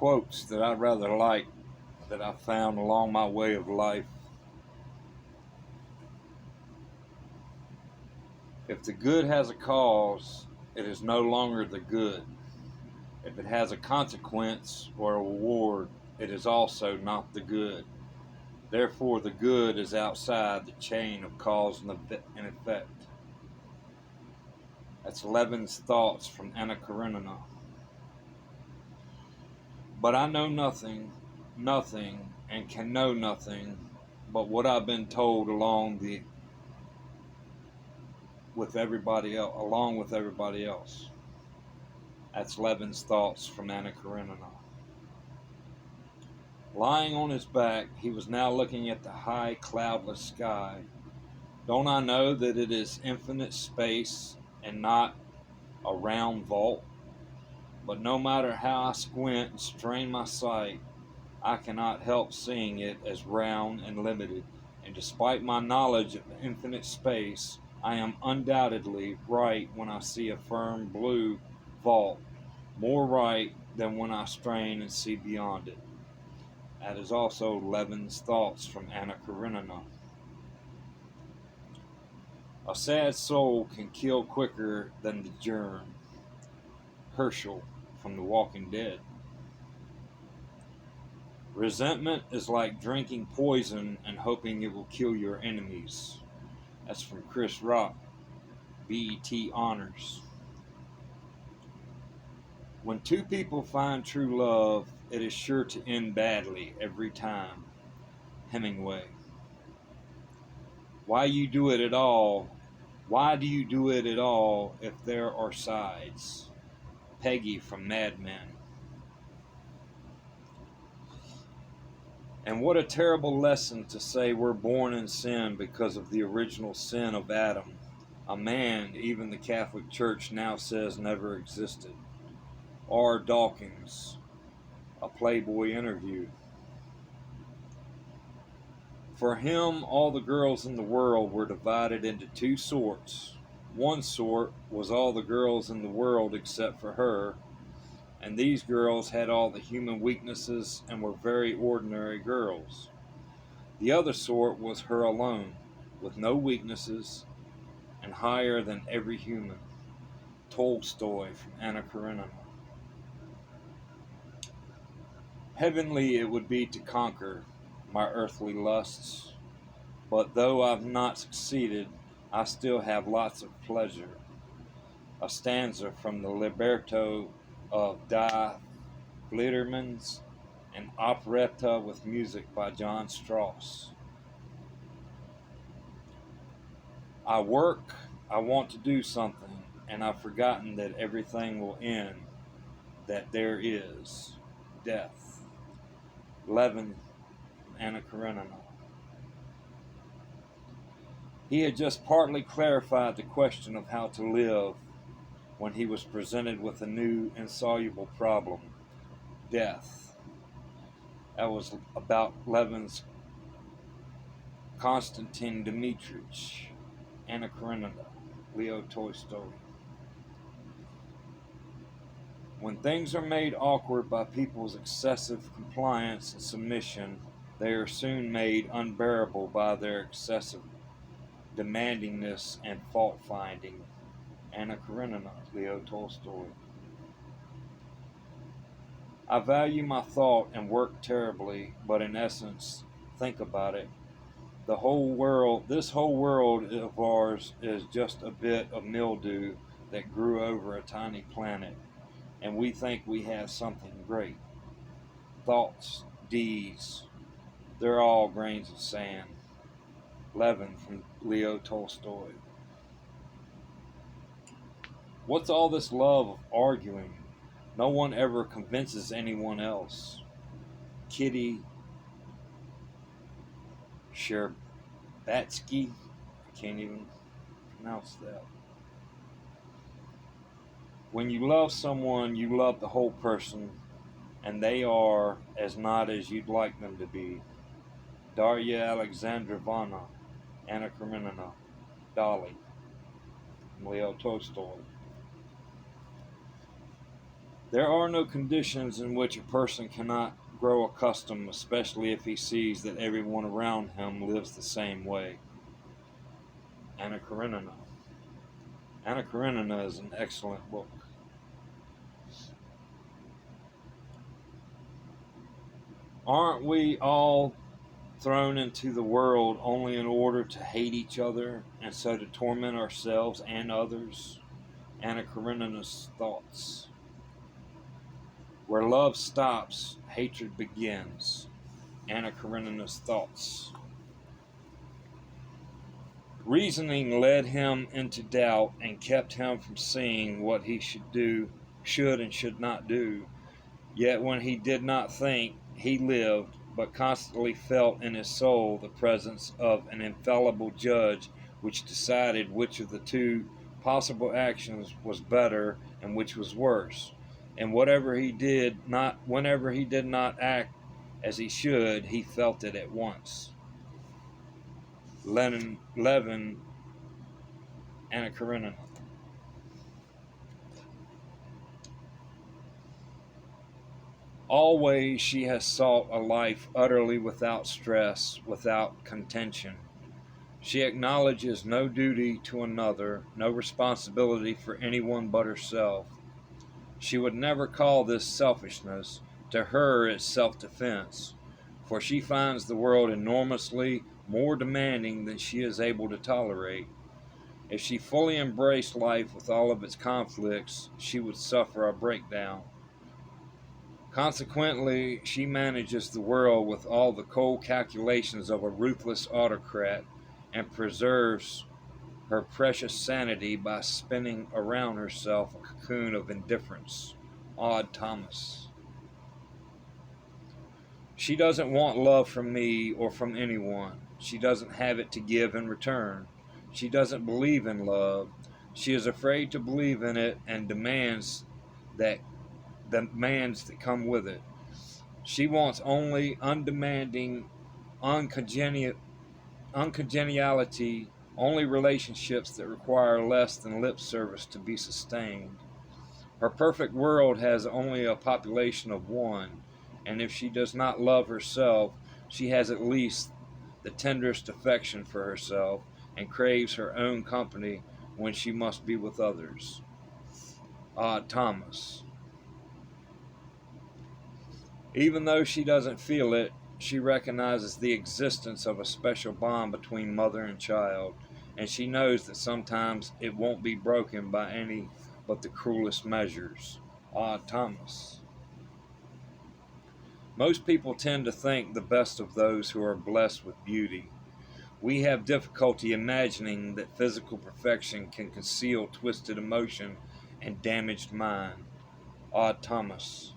quotes that I rather like that I found along my way of life. If the good has a cause, it is no longer the good. If it has a consequence or a reward, it is also not the good. Therefore, the good is outside the chain of cause and effect. That's Levin's thoughts from Anna Karenina. But I know nothing, and can know nothing but what I've been told along with everybody else. That's Levin's thoughts from Anna Karenina. Lying on his back, he was now looking at the high, cloudless sky. Don't I know that it is infinite space and not a round vault? But no matter how I squint and strain my sight, I cannot help seeing it as round and limited. And despite my knowledge of infinite space, I am undoubtedly right when I see a firm blue vault, more right than when I strain and see beyond it. That is also Levin's thoughts from Anna Karenina. A sad soul can kill quicker than the germ. Herschel from The Walking Dead. Resentment is like drinking poison and hoping it will kill your enemies. That's from Chris Rock, BET Honors. When two people find true love, it is sure to end badly every time. Hemingway. Why do you do it at all if there are sides? Peggy from Mad Men. And what a terrible lesson to say we're born in sin because of the original sin of Adam, a man even the Catholic Church now says never existed. R. Dawkins, a Playboy interview. For him, all the girls in the world were divided into two sorts. One sort was all the girls in the world except for her, and these girls had all the human weaknesses and were very ordinary girls. The other sort was her alone, with no weaknesses, and higher than every human. Tolstoy from Anna Karenina. Heavenly it would be to conquer my earthly lusts, but though I've not succeeded, I still have lots of pleasure. A stanza from the libretto of Die Fledermans, an operetta with music by John Strauss. I work, I want to do something, and I've forgotten that everything will end, that there is death. Levin, Anna Karenina. He had just partly clarified the question of how to live when he was presented with a new insoluble problem, death. That was about Levin's Konstantin Dmitrich, Anna Karenina, Leo Tolstoy. When things are made awkward by people's excessive compliance and submission, they are soon made unbearable by their excessive demandingness and fault-finding. Anna Karenina, Leo Tolstoy. I value my thought and work terribly, but in essence, think about it. This whole world of ours is just a bit of mildew that grew over a tiny planet, and we think we have something great. Thoughts, deeds, they're all grains of sand. Levin from Leo Tolstoy. What's all this love of arguing? No one ever convinces anyone else. Kitty Sherbatsky. I can't even pronounce that. When you love someone, you love the whole person, and they are as not as you'd like them to be. Darya Alexandrovna, Anna Karenina, Dolly, Leo Tolstoy. There are no conditions in which a person cannot grow accustomed, especially if he sees that everyone around him lives the same way. Anna Karenina. Anna Karenina is an excellent book. Aren't we all thrown into the world only in order to hate each other and so to torment ourselves and others? Anna Karenina's thoughts. Where love stops, hatred begins. Anna Karenina's thoughts. Reasoning led him into doubt and kept him from seeing what he should and should not do. Yet when he did not think, he lived, but constantly felt in his soul the presence of an infallible judge which decided which of the two possible actions was better and which was worse. And whenever he did not act as he should, he felt it at once. Levin, Anna Karenina. Always she has sought a life utterly without stress, without contention. She acknowledges no duty to another, no responsibility for anyone but herself. She would never call this selfishness. To her it's self-defense, for she finds the world enormously more demanding than she is able to tolerate. If she fully embraced life with all of its conflicts, she would suffer a breakdown. Consequently, she manages the world with all the cold calculations of a ruthless autocrat and preserves her precious sanity by spinning around herself a cocoon of indifference. Odd Thomas. She doesn't want love from me or from anyone. She doesn't have it to give in return. She doesn't believe in love. She is afraid to believe in it and demands that come with it. She wants only undemanding uncongeniality, only relationships that require less than lip service to be sustained. Her perfect world has only a population of one, and if she does not love herself, she has at least the tenderest affection for herself and craves her own company when she must be with others. Odd Thomas. Even though she doesn't feel it, she recognizes the existence of a special bond between mother and child, and she knows that sometimes it won't be broken by any but the cruelest measures. Odd Thomas. Most people tend to think the best of those who are blessed with beauty. We have difficulty imagining that physical perfection can conceal twisted emotion and damaged mind. Odd Thomas.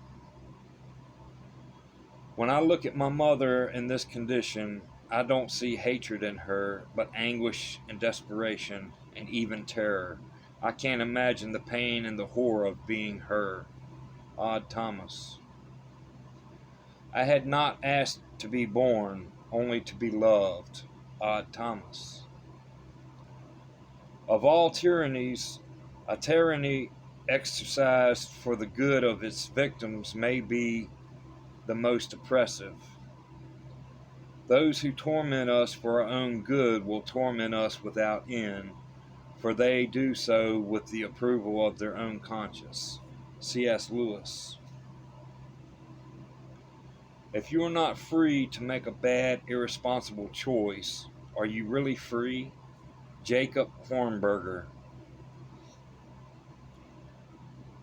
When I look at my mother in this condition, I don't see hatred in her, but anguish and desperation and even terror. I can't imagine the pain and the horror of being her. Odd Thomas. I had not asked to be born, only to be loved. Odd Thomas. Of all tyrannies, a tyranny exercised for the good of its victims may be the most oppressive. Those who torment us for our own good will torment us without end, for they do so with the approval of their own conscience. C.S. Lewis. If you are not free to make a bad, irresponsible choice, are you really free? Jacob Hornberger.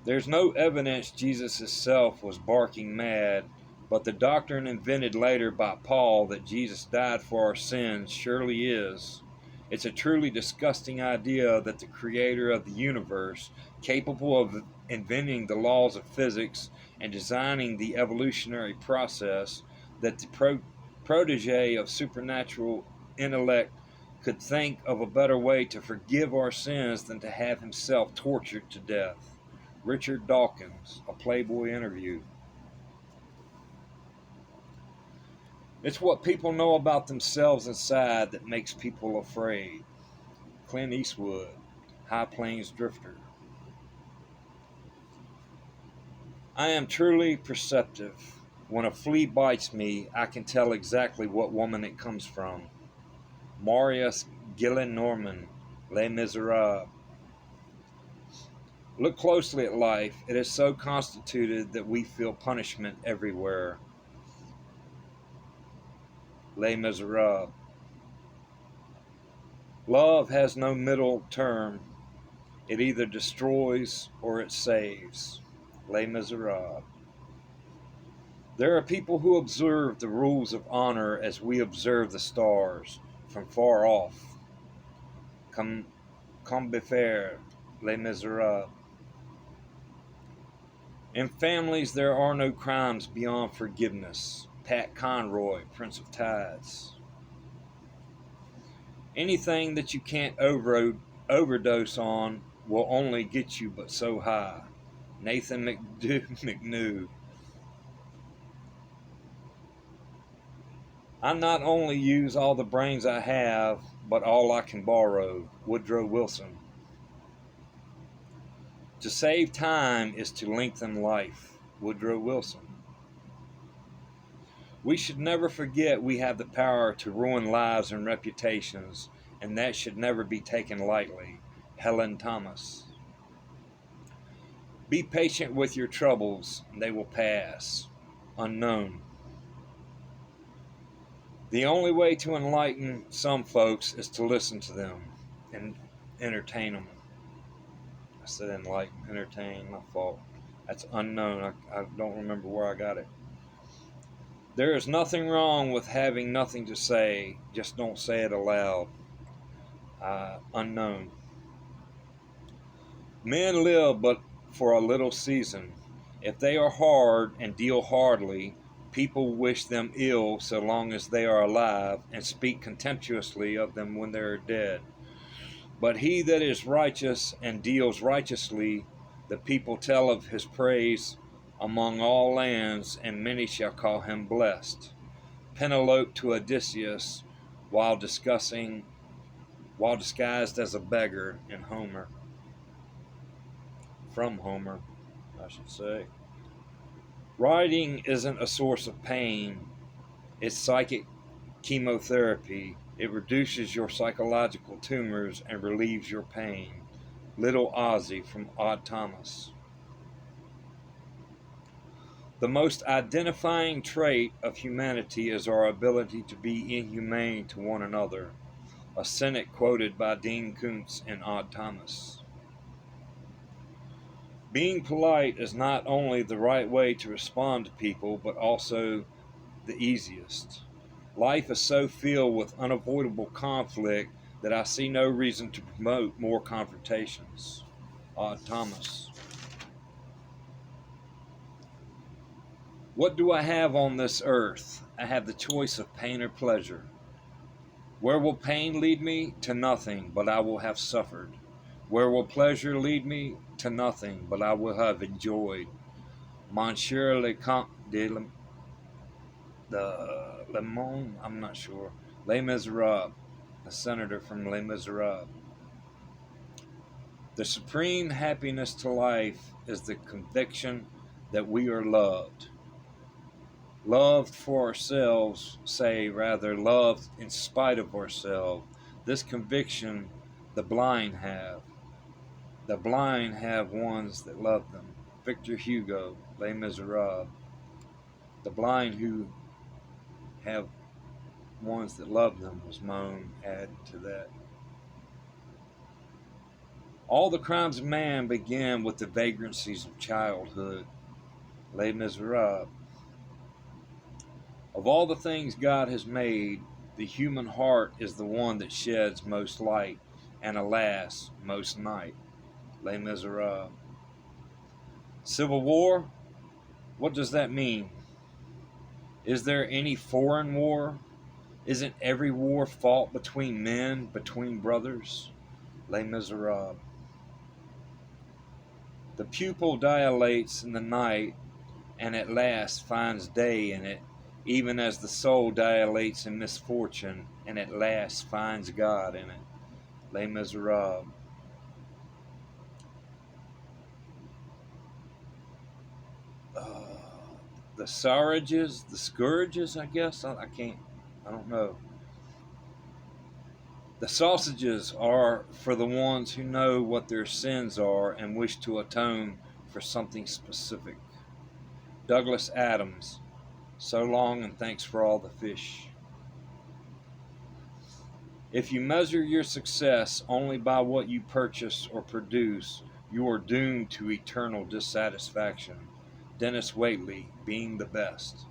There's no evidence Jesus himself was barking mad, but the doctrine invented later by Paul that Jesus died for our sins surely is. It's a truly disgusting idea that the creator of the universe, capable of inventing the laws of physics and designing the evolutionary process, that the protege of supernatural intellect could think of a better way to forgive our sins than to have himself tortured to death. Richard Dawkins, a Playboy interview. It's what people know about themselves inside that makes people afraid. Clint Eastwood, High Plains Drifter. I am truly perceptive. When a flea bites me, I can tell exactly what woman it comes from. Marius Gillenormand, Les Miserables. Look closely at life. It is so constituted that we feel punishment everywhere. Les Miserables. Love has no middle term. It either destroys or it saves. Les Miserables. There are people who observe the rules of honor as we observe the stars from far off. Combeferre, Les Miserables. In families, there are no crimes beyond forgiveness. Pat Conroy, Prince of Tides. Anything that you can't overdose on will only get you but so high. Nathan McNew. I not only use all the brains I have, but all I can borrow. Woodrow Wilson. To save time is to lengthen life. Woodrow Wilson. We should never forget we have the power to ruin lives and reputations, and that should never be taken lightly. Helen Thomas. Be patient with your troubles, they will pass. Unknown. The only way to enlighten some folks is to listen to them and entertain them. I said enlighten, entertain, my fault. That's unknown. I don't remember where I got it. There is nothing wrong with having nothing to say, just don't say it aloud. Unknown. Men live but for a little season. If they are hard and deal hardly, people wish them ill so long as they are alive and speak contemptuously of them when they are dead. But he that is righteous and deals righteously, the people tell of his praise among all lands, and many shall call him blessed. Penelope to Odysseus while disguised as a beggar in Homer. From Homer, I should say. Writing isn't a source of pain. It's psychic chemotherapy. It reduces your psychological tumors and relieves your pain. Little Ozzy from Odd Thomas. The most identifying trait of humanity is our ability to be inhumane to one another. A cynic quoted by Dean Koontz in Odd Thomas. Being polite is not only the right way to respond to people, but also the easiest. Life is so filled with unavoidable conflict that I see no reason to promote more confrontations. Odd Thomas. What do I have on this earth? I have the choice of pain or pleasure. Where will pain lead me? To nothing, but I will have suffered. Where will pleasure lead me? To nothing, but I will have enjoyed. Monsieur le Comte de Le Monde, I'm not sure. Les Miserables, the senator from Les Miserables. The supreme happiness to life is the conviction that we are loved. Loved for ourselves, say rather, loved in spite of ourselves. This conviction the blind have. The blind have ones that love them. Victor Hugo, Les Miserables. The blind who have ones that love them was Moan add to that. All the crimes of man begin with the vagrancies of childhood. Les Miserables. Of all the things God has made, the human heart is the one that sheds most light, and alas, most night. Les Miserables. Civil war? What does that mean? Is there any foreign war? Isn't every war fought between men, between brothers? Les Miserables. The pupil dilates in the night and at last finds day in it, even as the soul dilates in misfortune and at last finds God in it. Les Miserables. uh, the scourges, I guess. I can't, I don't know. The sausages are for the ones who know what their sins are and wish to atone for something specific. Douglas Adams, so long and thanks for all the fish. If you measure your success only by what you purchase or produce, you are doomed to eternal dissatisfaction. Dennis Waitley, being the best.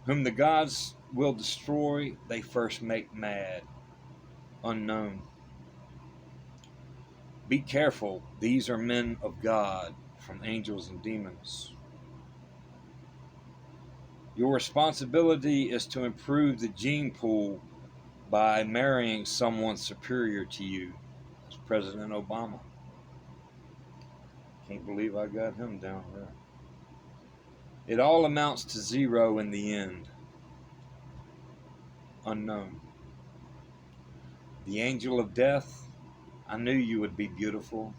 Whom the gods will destroy, they first make mad. Unknown. Be careful, these are men of God, from Angels and Demons. Your responsibility is to improve the gene pool by marrying someone superior to you. That's President Obama. Can't believe I got him down there. It all amounts to zero in the end. Unknown. The angel of death, I knew you would be beautiful.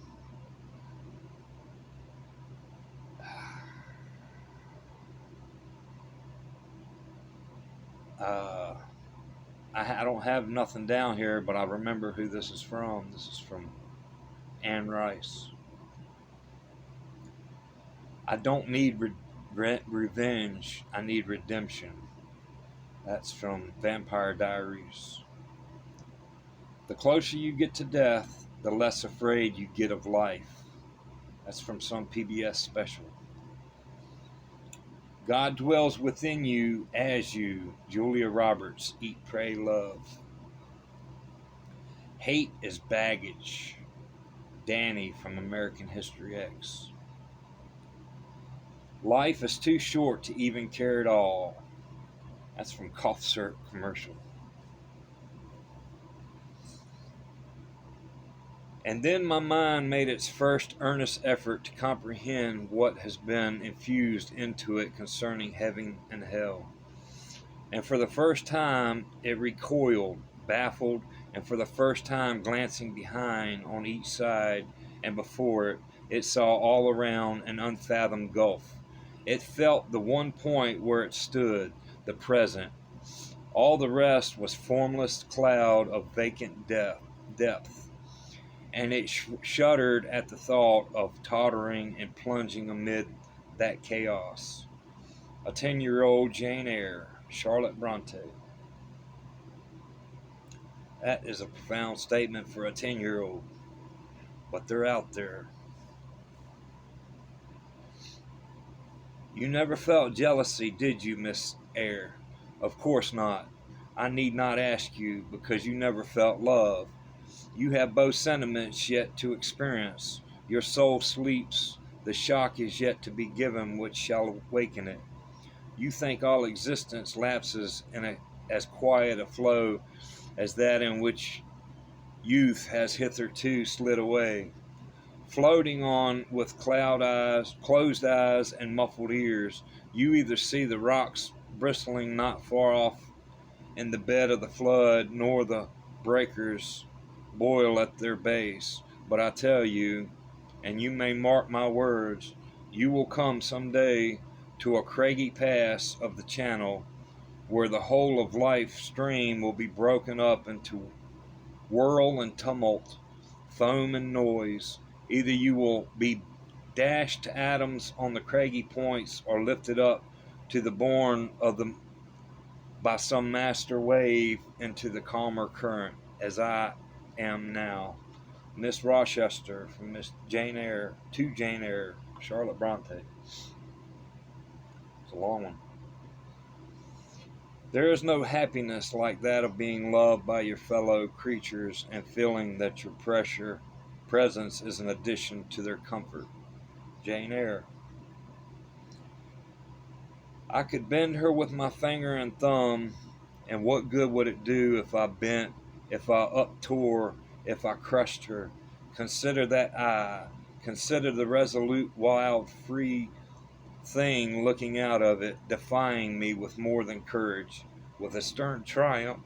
I don't have nothing down here, but I remember who this is from. This is from Anne Rice. I don't need revenge. I need redemption. That's from Vampire Diaries. The closer you get to death, the less afraid you get of life. That's from some PBS special. God dwells within you as you. Julia Roberts, Eat, Pray, Love. Hate is baggage. Danny from American History X. Life is too short to even care at all. That's from Cough Syrup Commercial. And then my mind made its first earnest effort to comprehend what has been infused into it concerning heaven and hell. And for the first time, it recoiled, baffled, and for the first time glancing behind, on each side, and before it, it saw all around an unfathomed gulf. It felt the one point where it stood, the present. All the rest was formless cloud of vacant depth. And it shuddered at the thought of tottering and plunging amid that chaos. A 10-year-old Jane Eyre, Charlotte Bronte. That is a profound statement for a 10-year-old, but they're out there. You never felt jealousy, did you, Miss Eyre? Of course not. I need not ask you, because you never felt love. You have both sentiments yet to experience. Your soul sleeps. The shock is yet to be given which shall awaken it. You think all existence lapses in as quiet a flow as that in which youth has hitherto slid away. Floating on with closed eyes, and muffled ears, you either see the rocks bristling not far off in the bed of the flood, nor the breakers boil at their base. But I tell you, and you may mark my words, you will come some day to a craggy pass of the channel where the whole of life's stream will be broken up into whirl and tumult, foam and noise. Either you will be dashed to atoms on the craggy points, or lifted up to the bourne of the by some master wave into the calmer current, as I am now. Miss Rochester, from Miss Jane Eyre, to Jane Eyre, Charlotte Bronte. It's a long one. There is no happiness like that of being loved by your fellow creatures and feeling that your presence is an addition to their comfort. Jane Eyre. I could bend her with my finger and thumb, and what good would it do if I bent, if I uptore, if I crushed her? Consider that eye. Consider the resolute, wild, free thing looking out of it, defying me with more than courage, with a stern triumph.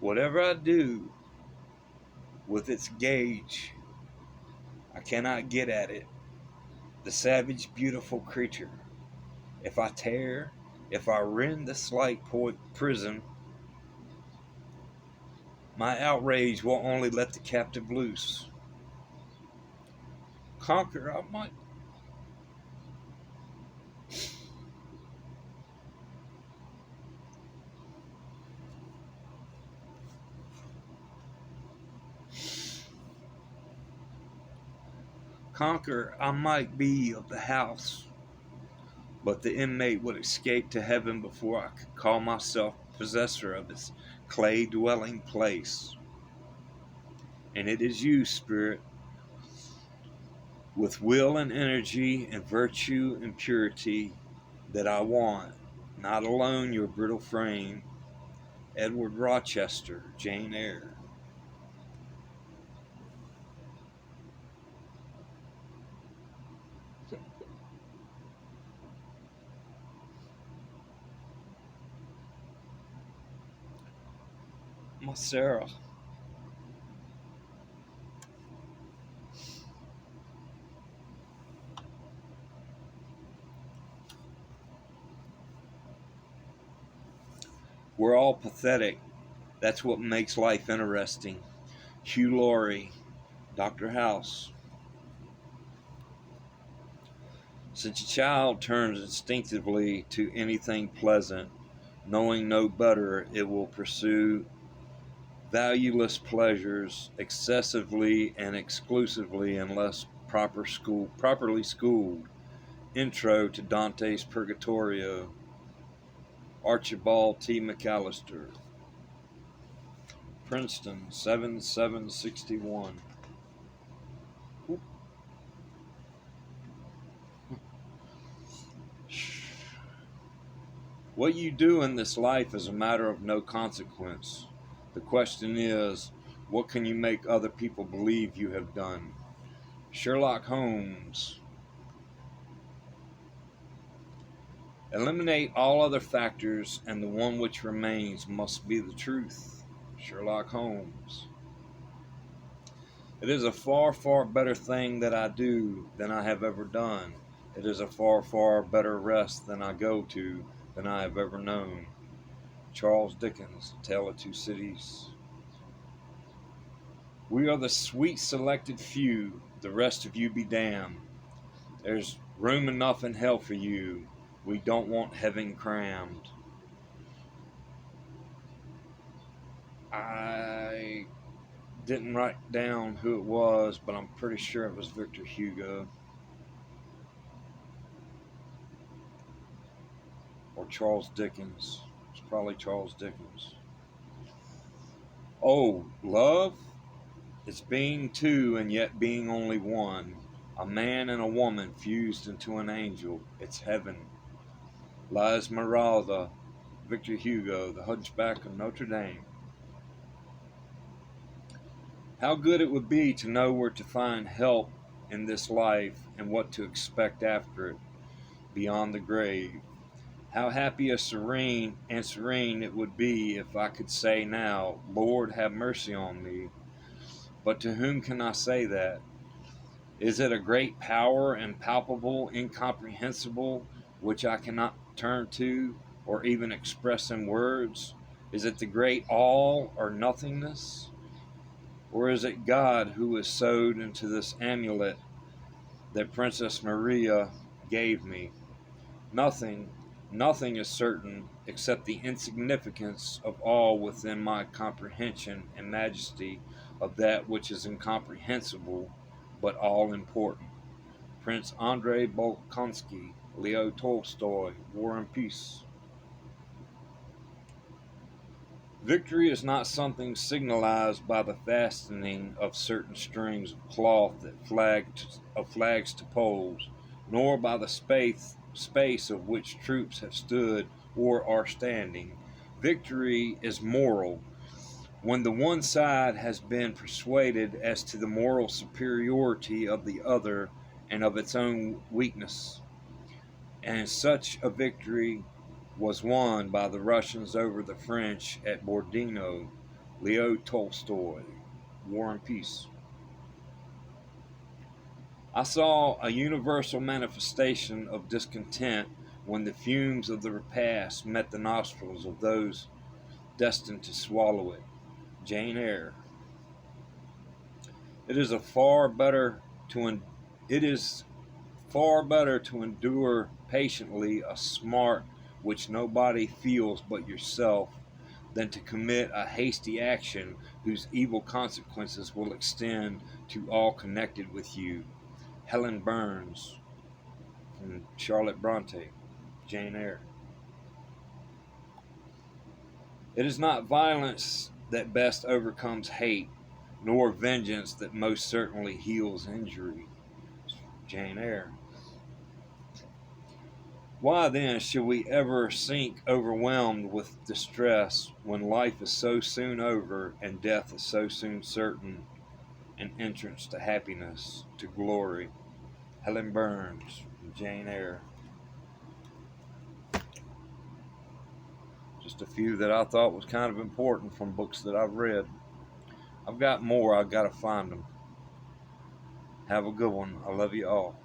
Whatever I do with its gauge, I cannot get at it. The savage, beautiful creature. If I tear, if I rend this light prison, my outrage will only let the captive loose. Conquer, I might. Conquer, I might be of the house, but the inmate would escape to heaven before I could call myself possessor of its clay dwelling place. And it is you, Spirit, with will and energy and virtue and purity that I want, not alone your brittle frame. Edward Rochester, Jane Eyre. My Sarah. We're all pathetic. That's what makes life interesting. Hugh Laurie, Dr. House. Since a child turns instinctively to anything pleasant, knowing no better, it will pursue valueless pleasures excessively and exclusively unless properly schooled. Intro to Dante's Purgatorio. Archibald T. McAllister. Princeton, 7761. What you do in this life is a matter of no consequence. The question is, what can you make other people believe you have done? Sherlock Holmes. Eliminate all other factors, and the one which remains must be the truth. Sherlock Holmes. It is a far, far better thing that I do than I have ever done. It is a far, far better rest than I go to than I have ever known. Charles Dickens, Tale of Two Cities. We are the sweet selected few, the rest of you be damned. There's room enough in hell for you. We don't want heaven crammed. I didn't write down who it was, but I'm pretty sure it was Victor Hugo. Or Charles Dickens. It's probably Charles Dickens. Oh, love? It's being two and yet being only one. A man and a woman fused into an angel. It's heaven. La Esmeralda, Victor Hugo, The Hunchback of Notre Dame. How good it would be to know where to find help in this life and what to expect after it, beyond the grave. How happy and serene it would be if I could say now, Lord, have mercy on me. But to whom can I say that? Is it a great power, impalpable, incomprehensible, which I cannot turn to or even express in words? Is it the great all or nothingness? Or is it God who is sewed into this amulet that Princess Maria gave me? Nothing is certain except the insignificance of all within my comprehension and majesty of that which is incomprehensible but all important. Prince Andrei Bolkonsky, Leo Tolstoy, War and Peace. Victory is not something signalized by the fastening of certain strings of cloth that flags to poles, nor by the space of which troops have stood or are standing. Victory is moral. When the one side has been persuaded as to the moral superiority of the other and of its own weakness. And such a victory was won by the Russians over the French at Borodino, Leo Tolstoy, War and Peace. I saw a universal manifestation of discontent when the fumes of the repast met the nostrils of those destined to swallow it. Jane Eyre. It is it is far better to endure patiently a smart which nobody feels but yourself than to commit a hasty action whose evil consequences will extend to all connected with you. Helen Burns from Charlotte Bronte, Jane Eyre. It is not violence that best overcomes hate, nor vengeance that most certainly heals injury. Jane Eyre. Why then should we ever sink overwhelmed with distress when life is so soon over and death is so soon certain, an entrance to happiness, to glory? Helen Burns, Jane Eyre. Just a few that I thought was kind of important from books that I've read. I've got more, I've got to find them. Have a good one. I love you all.